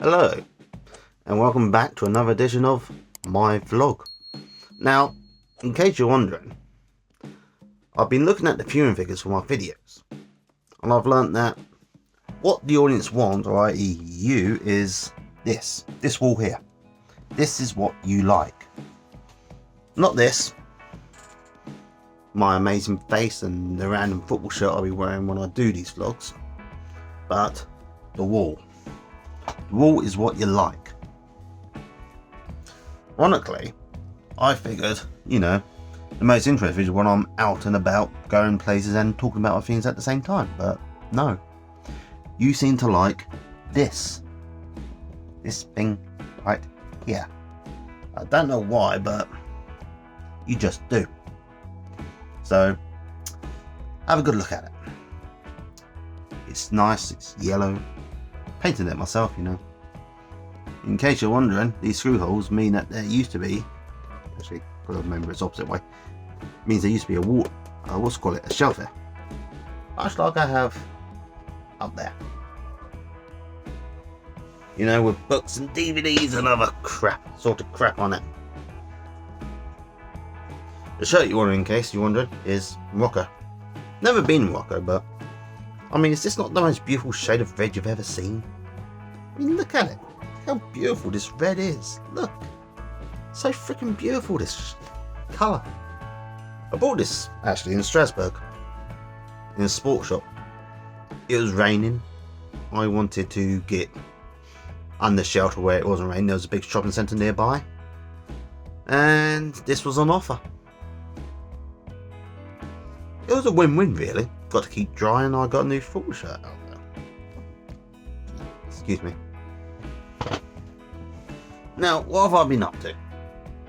Hello, and welcome back to another edition of my vlog. Now, in case you're wondering, I've been looking at the viewing figures for my videos, and I've learnt that what the audience wants, or i.e. you, is this wall here. This is what you like. Not this, my amazing face and the random football shirt I'll be wearing when I do these vlogs, but the wall. The wall is what you like. Ironically, I figured, the most interesting is when I'm out and about, going places and talking about things at the same time. But no, you seem to like this thing right here. I don't know why, but you just do. So have a good look at it. It's nice, it's yellow. Painted it myself, In case you're wondering, these screw holes mean that there used to be, actually, got to remember it's opposite way, means there used to be a shelf there. Much like I have up there. With books and DVDs and other sort of crap on it. The shirt you're wearing, in case you're wondering, is Morocco. Never been in Morocco, but is this not the most beautiful shade of red you've ever seen? Look at it. Look how beautiful this red is. Look. So freaking beautiful, this colour. I bought this, actually, in Strasbourg. In a sports shop. It was raining. I wanted to get under shelter where it wasn't raining. There was a big shopping centre nearby. And this was on offer. It was a win-win, really. Got to keep dry, and I got a new football shirt out there. Excuse me. Now, what have I been up to?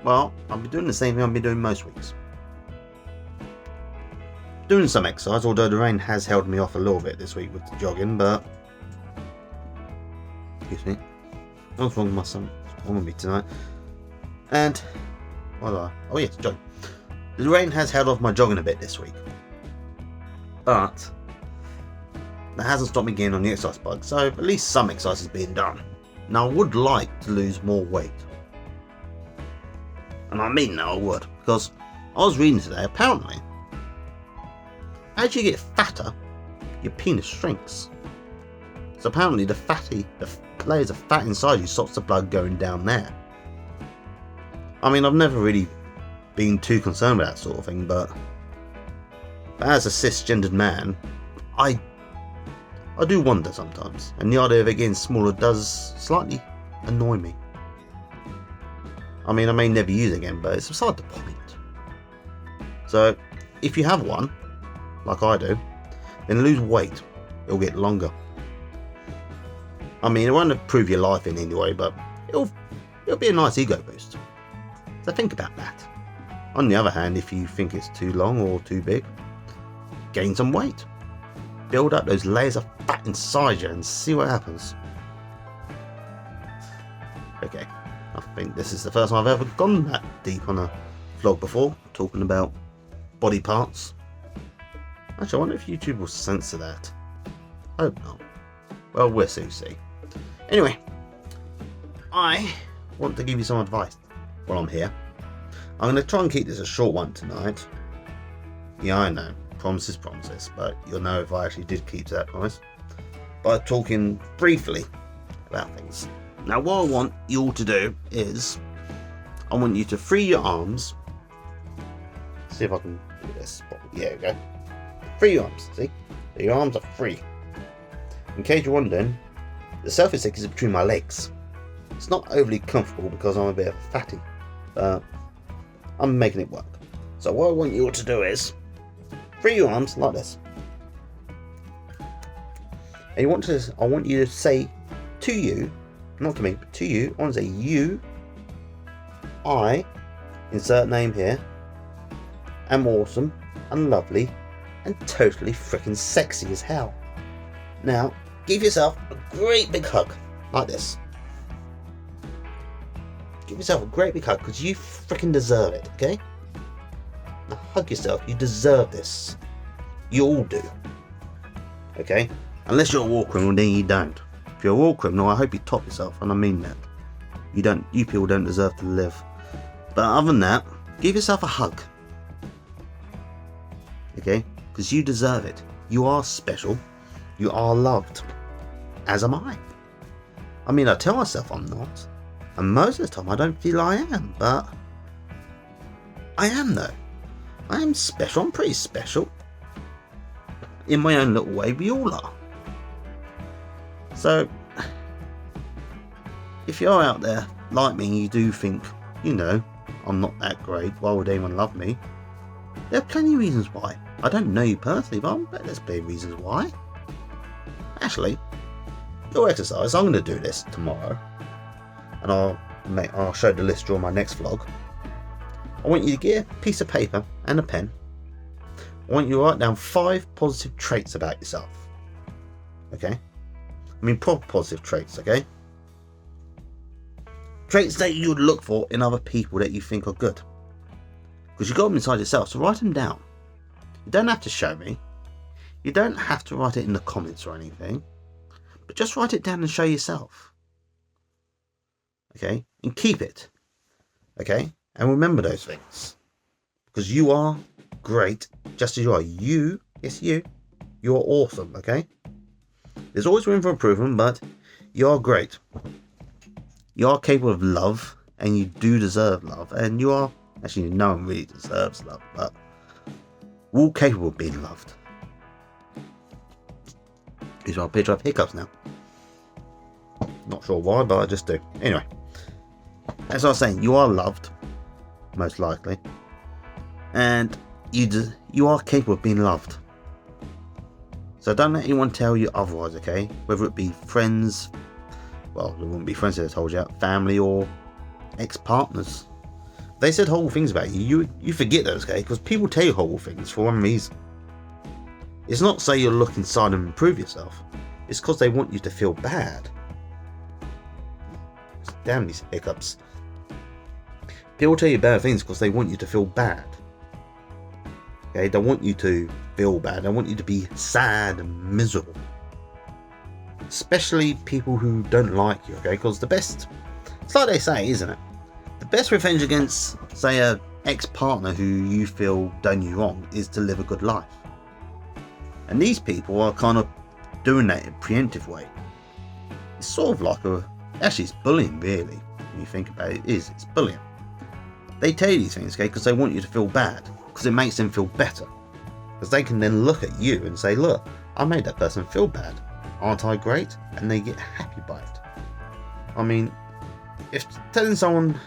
Well, I've been doing the same thing I've been doing most weeks. Doing some exercise, although the rain has held me off a little bit this week with the jogging, but... Excuse me. What's wrong with my son? What's wrong with me tonight? And... what was I? Oh yes, jogging. The rain has held off my jogging a bit this week. But that hasn't stopped me getting on the exercise bike, so at least some exercise is being done. Now, I would like to lose more weight. And I mean that, I would. Because I was reading today, apparently, as you get fatter, your penis shrinks. So apparently the layers of fat inside you stops the blood going down there. I've never really been too concerned with that sort of thing, but as a cisgendered man, I do wonder sometimes, and the idea of it getting smaller does slightly annoy me. I may never use it again, but it's beside the point. So, if you have one, like I do, then lose weight. It'll get longer. It won't improve your life in any way, but it'll be a nice ego boost. So think about that. On the other hand, if you think it's too long or too big, gain some weight. Build up those layers of fat inside you and see what happens. Okay, I think this is the first time I've ever gone that deep on a vlog before, talking about body parts. Actually, I wonder if YouTube will censor that. I hope not. Well, we'll soon see. Anyway, I want to give you some advice while I'm here. I'm going to try and keep this a short one tonight. Yeah, I know. Promises, but you'll know if I actually did keep to that promise by talking briefly about things. Now, what I want you all to do is I want you to free your arms. See if I can do this. Yeah, we go. Free your arms. See, your arms are free. In case you're wondering, the selfie stick is between my legs. It's not overly comfortable because I'm a bit of a fatty, but I'm making it work. So what I want you all to do is free your arms like this. And I want you to say to you, not to me, but to you, I want to say you, I, insert name here, am awesome and lovely and totally freaking sexy as hell. Now, give yourself a great big hug, like this. Give yourself a great big hug, because you freaking deserve it, okay? Now hug yourself, you deserve this. You all do. Okay? Unless you're a war criminal, then you don't. If you're a war criminal, I hope you top yourself, and I mean that. You people don't deserve to live. But other than that, give yourself a hug. Okay? Because you deserve it. You are special. You are loved. As am I. I mean, I tell myself I'm not. And most of the time I don't feel I am, but I am though. I am special. I'm pretty special. In my own little way, we all are. So, if you're out there like me and you do think, I'm not that great, why would anyone love me? There are plenty of reasons why. I don't know you personally, but I bet there's plenty of reasons why. Actually, your exercise, I'm going to do this tomorrow. And I'll show the list during my next vlog. I want you to get a piece of paper and a pen. I want you to write down 5 positive traits about yourself. Okay? I mean proper positive traits, okay? Traits that you would look for in other people that you think are good. Because you've got them inside yourself, so write them down. You don't have to show me. You don't have to write it in the comments or anything. But just write it down and show yourself. Okay? And keep it. Okay? And remember those things. Because you are great, just as you are. You, you're awesome, okay? There's always room for improvement, but you're great. You are capable of love, and you do deserve love. And you are, actually no one really deserves love, but we're all capable of being loved. These are our picture of hiccups now. Not sure why, but I just do. Anyway, as I was saying, you are loved, most likely. And you are capable of being loved. So don't let anyone tell you otherwise, okay? Whether it be friends, well, they wouldn't be friends if they told you, family or ex-partners. They said horrible things about you, you forget those, okay? Because people tell you horrible things for one reason. It's not say you'll look inside and improve yourself. It's because they want you to feel bad. Damn these hiccups. People tell you bad things because they want you to feel bad. Okay, they want you to feel bad. They want you to be sad and miserable. Especially people who don't like you, okay? Because it's like they say, isn't it? The best revenge against, say, a ex-partner who you feel done you wrong is to live a good life. And these people are kind of doing that in a preemptive way. It's sort of like actually it's bullying, really. When you think about it, it's bullying. They tell you these things, okay, because they want you to feel bad. Because it makes them feel better. Because they can then look at you and say, look, I made that person feel bad. Aren't I great? And they get happy by it. I mean, if telling someone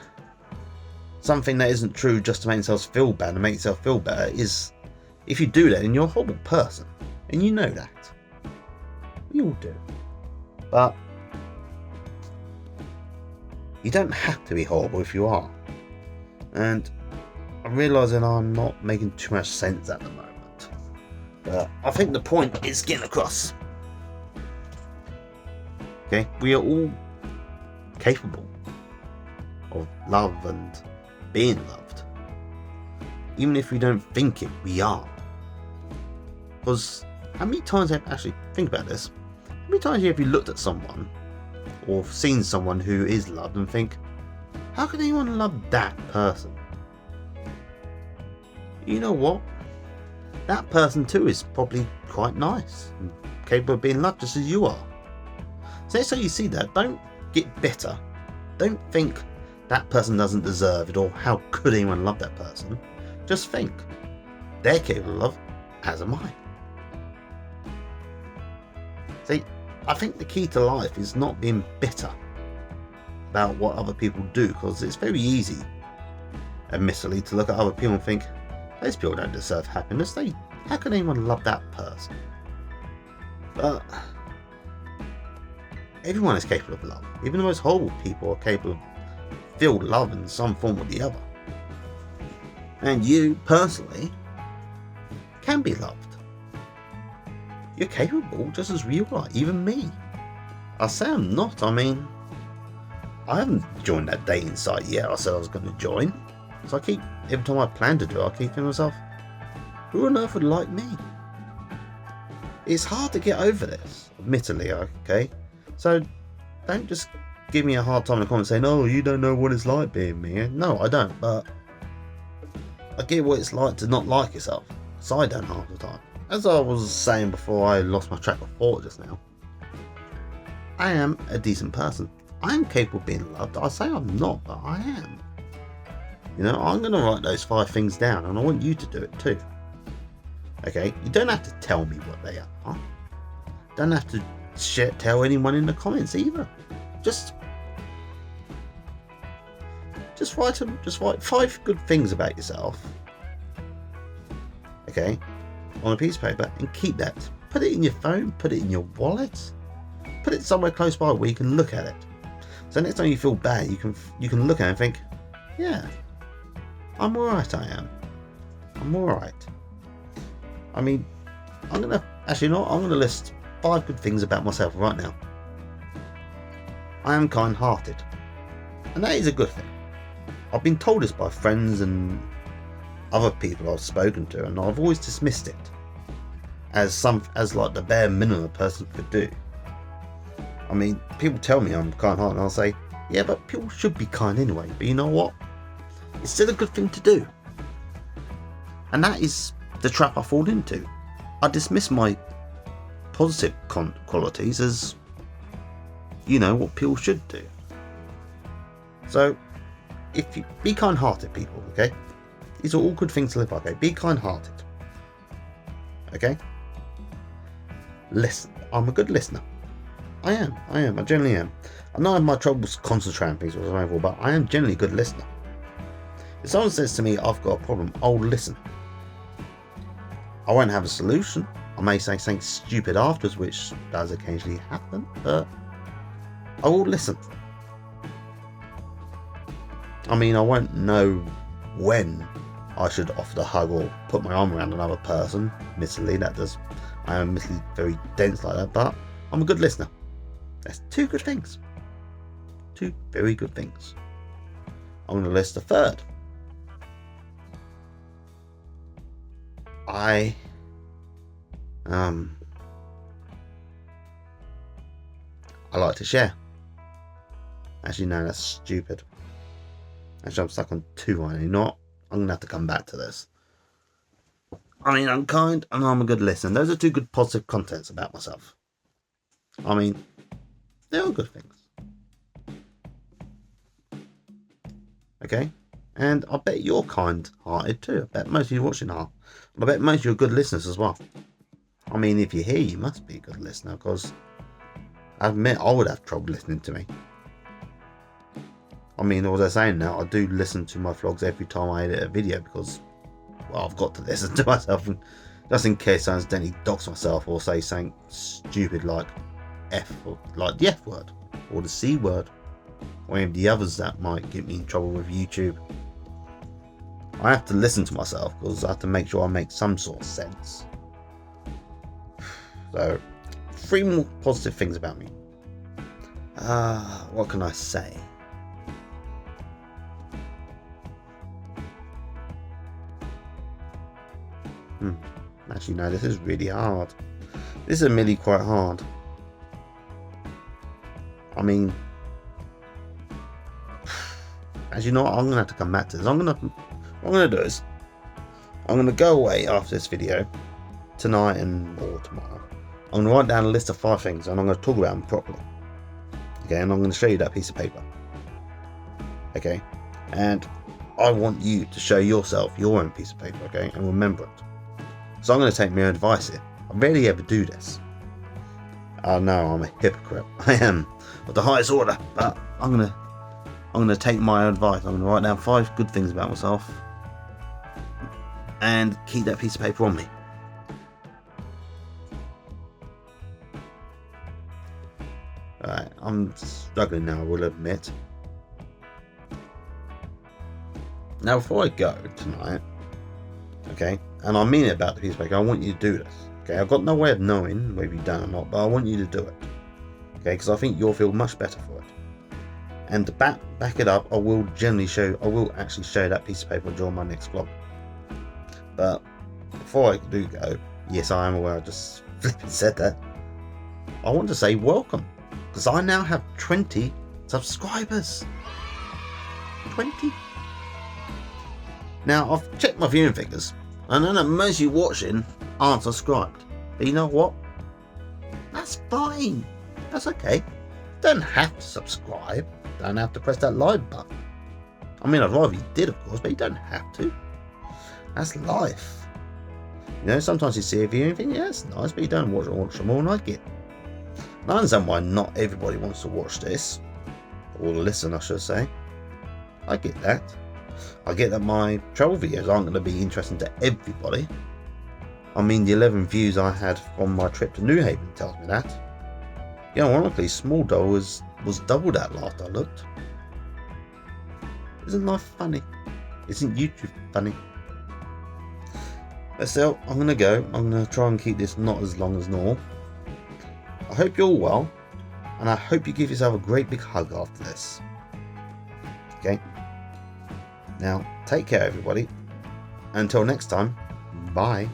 something that isn't true just to make themselves feel bad and make yourself feel better is, if you do that, then you're a horrible person. And you know that. We all do. But you don't have to be horrible if you are. And I'm realising I'm not making too much sense at the moment. But I think the point is getting across. Okay, we are all capable of love and being loved. Even if we don't think it, we are. Because how many times have actually think about this? How many times have you looked at someone or seen someone who is loved and think, how can anyone love that person? You know what? That person too is probably quite nice and capable of being loved just as you are. So next time you see that, don't get bitter. Don't think that person doesn't deserve it or how could anyone love that person. Just think, they're capable of love, as am I. See, I think the key to life is not being bitter about what other people do, because it's very easy, admittedly, to look at other people and think, those people don't deserve happiness. How can anyone love that person? But everyone is capable of love. Even the most horrible people are capable of feel love in some form or the other. And you, personally, can be loved. You're capable just as you are, even me. I say I'm not. I mean, I haven't joined that dating site yet I said I was going to join. So every time I plan to do it, I keep thinking to myself, who on earth would like me? It's hard to get over this, admittedly, okay? So don't just give me a hard time in the comments saying, oh, you don't know what it's like being me. No, I don't, but I get what it's like to not like yourself. So I don't half the time. As I was saying before I lost my track of thought just now, I am a decent person. I am capable of being loved. I say I'm not, but I am. You know, I'm going to write those 5 things down, and I want you to do it too. Okay? You don't have to tell me what they are. Don't have to tell anyone in the comments either. Just write them. Just write 5 good things about yourself. Okay? On a piece of paper, and keep that. Put it in your phone. Put it in your wallet. Put it somewhere close by where you can look at it. So next time you feel bad, you can look at it and think, yeah, I'm alright. I am. I'm alright. I mean, I'm gonna list 5 good things about myself right now. I am kind-hearted, and that is a good thing. I've been told this by friends and other people I've spoken to, and I've always dismissed it as like the bare minimum a person could do. I mean, people tell me I'm kind-hearted, and I'll say, yeah, but people should be kind anyway. But you know what? It's still a good thing to do. And that is the trap I fall into. I dismiss my positive qualities as, you know, what people should do. So, if you be kind-hearted, people, okay? These are all good things to live by, okay? Be kind-hearted. Okay? Listen. I'm a good listener. I am. I generally am. I know I have my troubles concentrating things, but I am generally a good listener. If someone says to me, I've got a problem, I'll listen. I won't have a solution. I may say something stupid afterwards, which does occasionally happen, but I will listen. I mean, I won't know when I should offer the hug or put my arm around another person. Admittedly, I am admittedly very dense like that, but I'm a good listener. That's 2 good things. 2 very good things. I'm going to list a 3rd. I like to share. Actually, no, that's stupid. Actually, I'm stuck on 2 right now. You know what? I'm going to have to come back to this. I mean, I'm kind and I'm a good listener. Those are 2 good positive contents about myself. I mean, they're all good things. Okay? And I bet you're kind-hearted too. I bet most of you watching are. And I bet most of you are good listeners as well. I mean, if you're here, you must be a good listener, because I admit I would have trouble listening to me. I mean, as I was saying now, I do listen to my vlogs every time I edit a video, because, well, I've got to listen to myself, and just in case I accidentally dox myself or say something stupid like F, or like the F word, or the C word, or any of the others that might get me in trouble with YouTube. I have to listen to myself, because I have to make sure I make some sort of sense. So, 3 more positive things about me. What can I say? Actually, no, this is really hard. This is really quite hard. I mean, as you know, I'm gonna have to come back to this. What I'm gonna do is, I'm gonna go away after this video tonight or tomorrow. I'm gonna write down a list of 5 things, and I'm gonna talk about them properly. Okay, and I'm gonna show you that piece of paper. Okay, and I want you to show yourself your own piece of paper. Okay, and remember it. So I'm going to take my own advice here. I rarely ever do this. I know I'm a hypocrite. I am of the highest order, but I'm going to take my own advice. I'm going to write down 5 good things about myself and keep that piece of paper on me. Alright, I'm struggling now, I will admit. Now, before I go tonight, okay, and I mean it about the piece of paper, I want you to do this. Okay, I've got no way of knowing whether you've done it or not, but I want you to do it. Okay, because I think you'll feel much better for it. And to back it up, I will actually show that piece of paper during my next vlog. But before I do go, yes, I am aware I just flipping said that. I want to say welcome. because I now have 20 subscribers. 20. Now, I've checked my viewing figures, and I know most of you watching aren't subscribed. But you know what? That's fine. That's okay. Don't have to subscribe. Don't have to press that like button. I mean, I'd rather you did, of course, but you don't have to. That's life. You know, sometimes you see a video and think, yeah, it's nice, but you don't watch them all, and I get it. I understand why not everybody wants to watch this, or listen, I should say. I get that. I get that my travel videos aren't going to be interesting to everybody. I mean, the 11 views I had from my trip to New Haven tells me that. Yeah, ironically, Small Doll was double that last I looked. Isn't life funny? Isn't YouTube funny? But still, I'm going to go. I'm going to try and keep this not as long as normal. I hope you're all well, and I hope you give yourself a great big hug after this. Okay? Now, take care, everybody. Until next time, bye.